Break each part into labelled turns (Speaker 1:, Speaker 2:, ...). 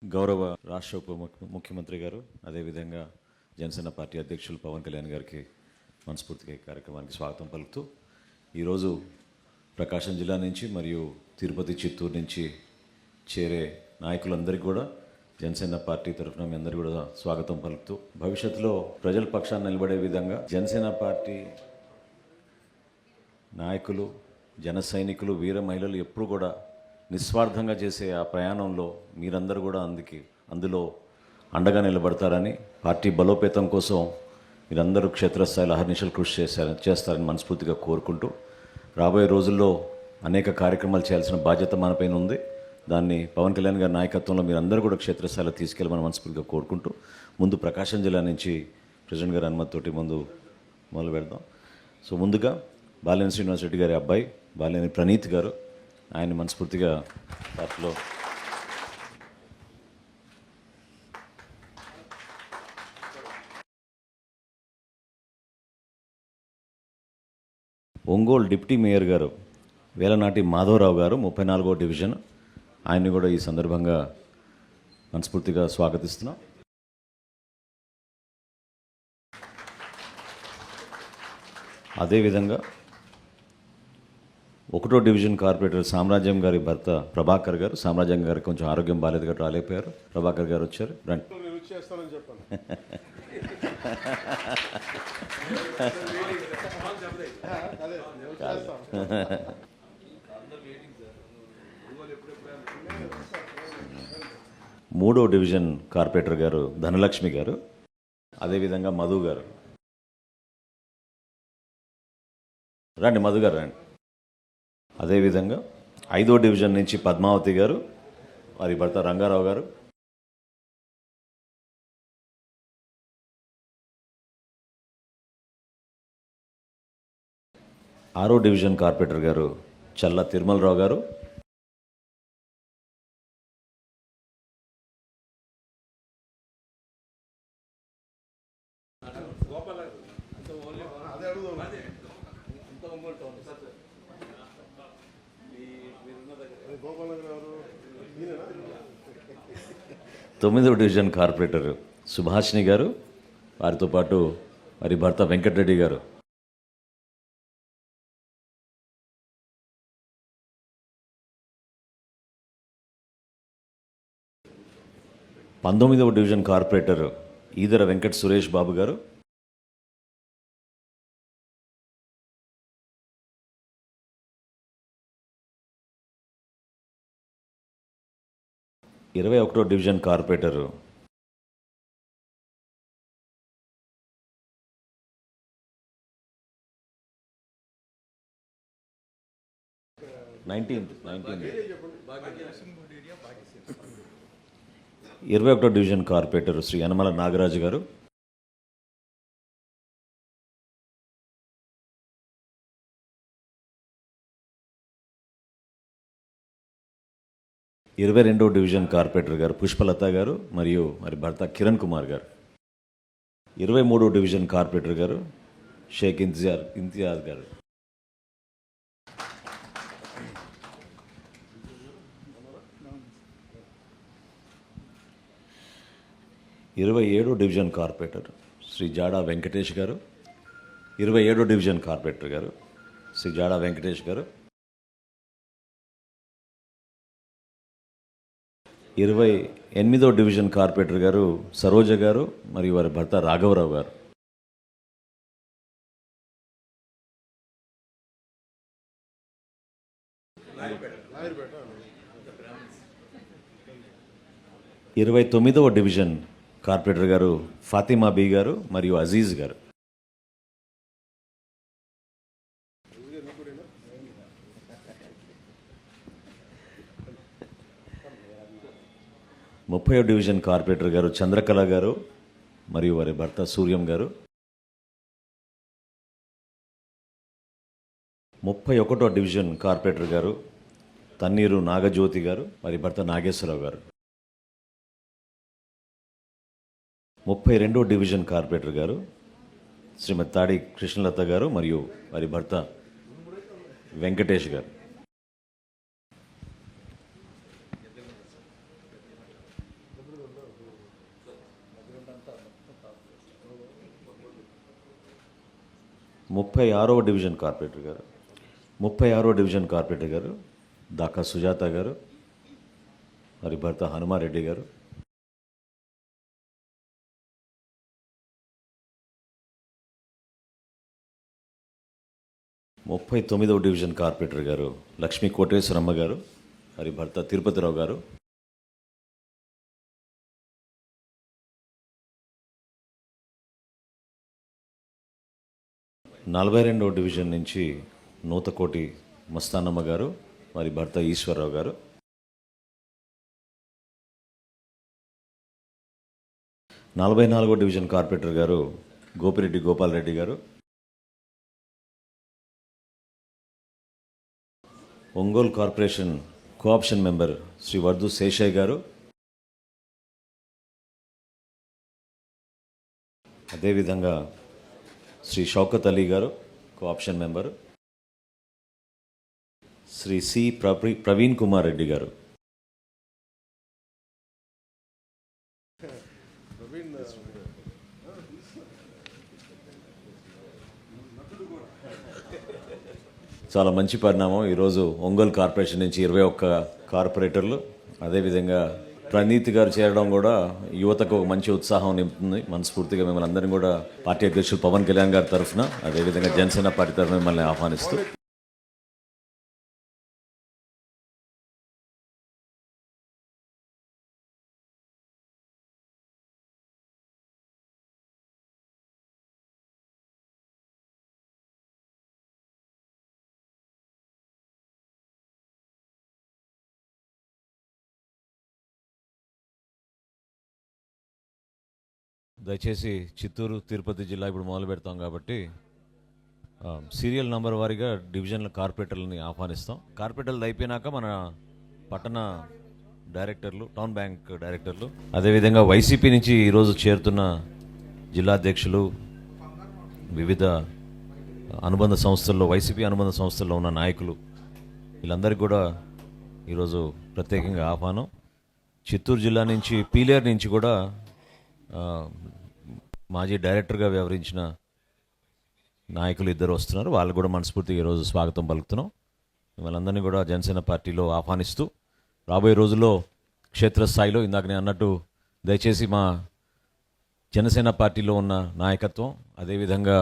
Speaker 1: గౌరవ రాష్ట్ర ముఖ్యమంత్రి గారు, అదేవిధంగా జనసేన పార్టీ అధ్యక్షులు పవన్ కళ్యాణ్ గారికి మనస్ఫూర్తిగా ఈ కార్యక్రమానికి స్వాగతం పలుకుతూ, ఈరోజు ప్రకాశం జిల్లా నుంచి మరియు తిరుపతి, చిత్తూరు నుంచి చేరే నాయకులందరికీ కూడా జనసేన పార్టీ తరఫున మీ అందరికీ కూడా స్వాగతం పలుకుతూ, భవిష్యత్తులో ప్రజల పక్షాన్ని నిలబడే విధంగా జనసేన పార్టీ నాయకులు, జన సైనికులు, వీర మహిళలు ఎప్పుడు కూడా నిస్వార్థంగా చేసే ఆ ప్రయాణంలో మీరందరూ కూడా అందులో అండగా నిలబడతారని, పార్టీ బలోపేతం కోసం మీరందరూ క్షేత్రస్థాయిలో అహర్నిశలు కృషి చేస్తారని మనస్ఫూర్తిగా కోరుకుంటూ, రాబోయే రోజుల్లో అనేక కార్యక్రమాలు చేయాల్సిన బాధ్యత మనపైన ఉంది. దాన్ని పవన్ కళ్యాణ్ గారి నాయకత్వంలో మీరందరూ కూడా క్షేత్రస్థాయిలో తీసుకెళ్ళమని మనస్ఫూర్తిగా కోరుకుంటూ, ముందు ప్రకాశం జిల్లా నుంచి ప్రెసిడెంట్ గారి అనుమతితోటి మొదలు పెడదాం. సో ముందుగా బాలినేని శ్రీనివాస్ రెడ్డి గారి అబ్బాయి బాలినేని ప్రణీత్ గారు, ఆయన మనస్ఫూర్తిగా పార్టీలో ఒంగోలు డిప్యూటీ మేయర్ గారు వేలనాటి మాధవరావు గారు 34వ డివిజన్, ఆయన్ని కూడా ఈ సందర్భంగా మనస్ఫూర్తిగా స్వాగతిస్తున్నాం. అదేవిధంగా 1వ డివిజన్ కార్పొరేటర్ సామ్రాజ్యం గారి భర్త ప్రభాకర్ గారు, సామ్రాజ్యం గారికి కొంచెం ఆరోగ్యం బాగాలేదు కాబట్టి రాలేకపోయారు. ప్రభాకర్ గారు వచ్చారు, రండి. మూడో డివిజన్ కార్పొరేటర్ గారు ధనలక్ష్మి గారు, అదేవిధంగా మధు గారు, రండి మధు గారు రండి. అదేవిధంగా 5వ డివిజన్ నుంచి పద్మావతి గారు, వారి భర్త రంగారావు గారు, ఆరో డివిజన్ కార్పొరేటర్ గారు చల్ల తిరుమలరావు గారు, 9వ డివిజన్ కార్పొరేటర్ సుభాషిణి గారు, వారితో పాటు వారి భర్త వెంకటరెడ్డి గారు, 19వ డివిజన్ కార్పొరేటర్ ఈదర వెంకట సురేష్ బాబు గారు, 21వ డివిజన్ కార్పొరేటర్ నైన్టీన్త్ 21వ డివిజన్ కార్పొరేటర్ శ్రీ యనమల నాగరాజు గారు, 22వ డివిజన్ కార్పొరేటర్ గారు పుష్పలత గారు మరియు మరి భర్త కిరణ్ కుమార్ గారు, 23వ డివిజన్ కార్పొరేటర్ గారు షేక్ ఇంతియాజ్ గారు, 27వ డివిజన్ కార్పొరేటర్ శ్రీ జాడా వెంకటేష్ గారు, 27వ డివిజన్ కార్పొరేటర్ గారు శ్రీ జాడా వెంకటేష్ గారు, 28వ డివిజన్ కార్పొరేటర్ గారు సరోజ గారు మరియు వారి భర్త రాఘవరావు గారు, 29వ డివిజన్ కార్పొరేటర్ గారు ఫాతిమా బీ గారు మరియు అజీజ్ గారు, 30వ డివిజన్ కార్పొరేటర్ గారు చంద్రకళ గారు మరియు వారి భర్త సూర్యం గారు, 31వ డివిజన్ కార్పొరేటర్ గారు తన్నీరు నాగజ్యోతి గారు, వారి భర్త నాగేశ్వరరావు గారు, 32వ డివిజన్ కార్పొరేటర్ గారు శ్రీమతి తాడి కృష్ణలత గారు మరియు వారి భర్త వెంకటేష్ గారు, 36వ డివిజన్ కార్పొరేటర్ గారు 36వ డివిజన్ కార్పొరేటర్ గారు దాకా సుజాత గారు, మరి భర్త హనుమారెడ్డి గారు. 39వ డివిజన్ కార్పొరేటర్ గారు లక్ష్మీ కోటేశ్వరమ్మ గారు, మరి భర్త తిరుపతిరావు గారు. 42వ డివిజన్ నుంచి నూతకోటి మస్తానమ్మ గారు, మరి భర్త ఈశ్వరరావు గారు. 44వ డివిజన్ కార్పొరేటర్ గారు గోపిరెడ్డి గోపాలరెడ్డి గారు. Ongole corporation co-option member Shri Vardhu Seshaiah గారు. అదేవిధంగా శ్రీ షౌకత్ అలీ గారు co-option member. Shri C Praveen Kumar Reddy గారు. చాలా మంచి పరిణామం. ఈరోజు ఒంగోలు కార్పొరేషన్ నుంచి 21 కార్పొరేటర్లు, అదేవిధంగా ప్రణీత్ గారు చేరడం కూడా యువతకు ఒక మంచి ఉత్సాహం నింపుతుంది. మనస్ఫూర్తిగా మిమ్మల్ని అందరినీ కూడా పార్టీ అధ్యక్షులు పవన్ కళ్యాణ్ గారి తరఫున, అదేవిధంగా జనసేన పార్టీ తరఫున మిమ్మల్ని ఆహ్వానిస్తూ దయచేసి చిత్తూరు తిరుపతి జిల్లా ఇప్పుడు మొదలు పెడతాం కాబట్టి సీరియల్ నంబర్ వారీగా డివిజన్ల కార్పొరేటర్లని ఆహ్వానిస్తాం. కార్పొరేటర్లు అయిపోయినాక మన పట్టణ డైరెక్టర్లు, టౌన్ బ్యాంక్ డైరెక్టర్లు, అదేవిధంగా వైసీపీ నుంచి ఈరోజు చేరుతున్న జిల్లా అధ్యక్షులు, వివిధ అనుబంధ సంస్థల్లో, వైసీపీ అనుబంధ సంస్థల్లో ఉన్న నాయకులు, వీళ్ళందరికీ కూడా ఈరోజు ప్రత్యేకంగా ఆహ్వానం. చిత్తూరు జిల్లా నుంచి పీలేరు నుంచి కూడా మాజీ డైరెక్టర్గా వ్యవహరించిన నాయకులు 2 వస్తున్నారు. వాళ్ళు కూడా మనస్ఫూర్తిగా ఈరోజు స్వాగతం పలుకుతున్నాం. మిమ్మల్ని అందరినీ కూడా జనసేన పార్టీలో ఆహ్వానిస్తూ రాబోయే రోజుల్లో క్షేత్రస్థాయిలో ఇందాక నేను అన్నట్టు దయచేసి మా జనసేన పార్టీలో ఉన్న నాయకత్వం, అదేవిధంగా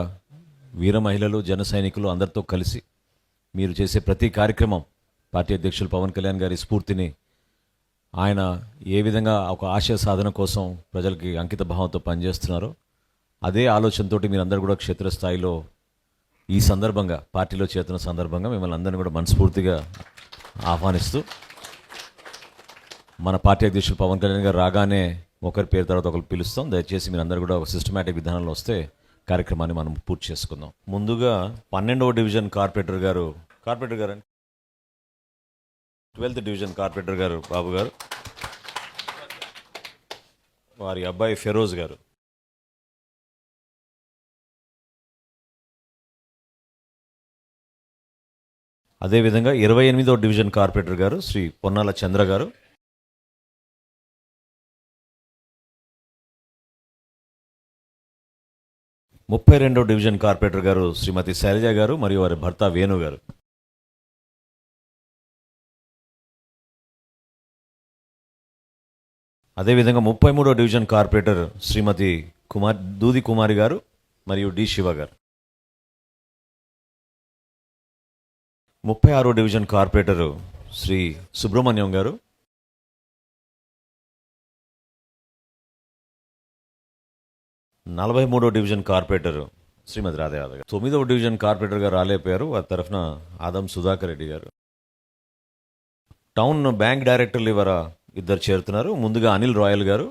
Speaker 1: వీర మహిళలు, జన సైనికులు అందరితో కలిసి మీరు చేసే ప్రతి కార్యక్రమం పార్టీ అధ్యక్షులు పవన్ కళ్యాణ్ గారి స్ఫూర్తిని, ఆయన ఏ విధంగా ఒక ఆశయ సాధన కోసం ప్రజలకి అంకిత భావంతో పనిచేస్తున్నారో అదే ఆలోచనతో మీరందరూ కూడా క్షేత్రస్థాయిలో ఈ సందర్భంగా పార్టీలో చేరుతున్న సందర్భంగా మిమ్మల్ని అందరినీ కూడా మనస్ఫూర్తిగా ఆహ్వానిస్తూ, మన పార్టీ అధ్యక్షులు పవన్ కళ్యాణ్ గారు రాగానే ఒకరి పేరు తర్వాత ఒకరు పిలుస్తాం. దయచేసి మీరందరూ కూడా ఒక సిస్టమేటిక్ విధానంలో వస్తే కార్యక్రమాన్ని మనం పూర్తి చేసుకుందాం. ముందుగా 12వ డివిజన్ కార్పొరేటర్ గారు 12th డివిజన్ కార్పొరేటర్ గారు బాబు గారు, వారి అబ్బాయి ఫెరోజ్ గారు. అదేవిధంగా 28వ డివిజన్ కార్పొరేటర్ గారు శ్రీ పొన్నాల చంద్ర గారు. 32వ డివిజన్ కార్పొరేటర్ గారు శ్రీమతి శైలజ గారు మరియు వారి భర్త వేణు గారు. అదేవిధంగా 33వ డివిజన్ కార్పొరేటర్ శ్రీమతి దూది కుమారి గారు మరియు డి శివ గారు. 36వ డివిజన్ కార్పొరేటర్ శ్రీ సుబ్రహ్మణ్యం గారు. 43వ డివిజన్ కార్పొరేటర్ శ్రీమతి రాధా యాదవ్ గారు. 9వ డివిజన్ కార్పొరేటర్ గారు రాలేకపోయారు, వారి తరఫున ఆదం సుధాకర్ రెడ్డి గారు. టౌన్ బ్యాంక్ డైరెక్టర్లు ఇవాళ 2 చేరుతున్నారు. ముందుగా అనిల్ రాయల్ గారు,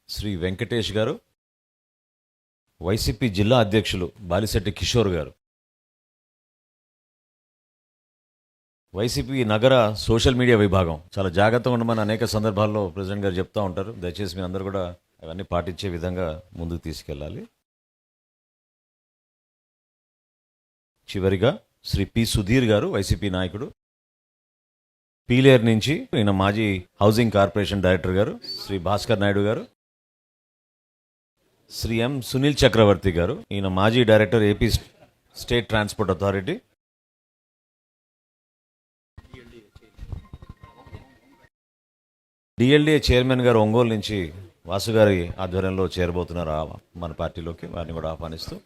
Speaker 1: శ్రీ వెంకటేష్ గారు, వైసీపీ జిల్లా అధ్యక్షులు బాలిశెట్టి కిషోర్ గారు, వైసీపీ నగర సోషల్ మీడియా విభాగం. చాలా జాగ్రత్తగా ఉండమని అనేక సందర్భాల్లో ప్రెసిడెంట్ గారు చెప్తూ ఉంటారు. దయచేసి మీ అందరూ కూడా అవన్నీ పాటించే విధంగా ముందుకు తీసుకెళ్ళాలి. చివరిగా శ్రీ పి సుధీర్ గారు, వైసీపీ నాయకుడు, పీలేరు నుంచి ఈయన మాజీ హౌసింగ్ కార్పొరేషన్ డైరెక్టర్ గారు శ్రీ భాస్కర్ నాయుడు గారు, శ్రీ ఎం సునీల్ చక్రవర్తి గారు, ఈయన మాజీ director AP state transport authority, DLDA chairman గారు ఒంగోలు నుంచి వాసు గారి ఆధ్వర్యంలో చేరబోతున్నారు మన పార్టీలోకి, వారిని కూడా ఆహ్వానిస్తూ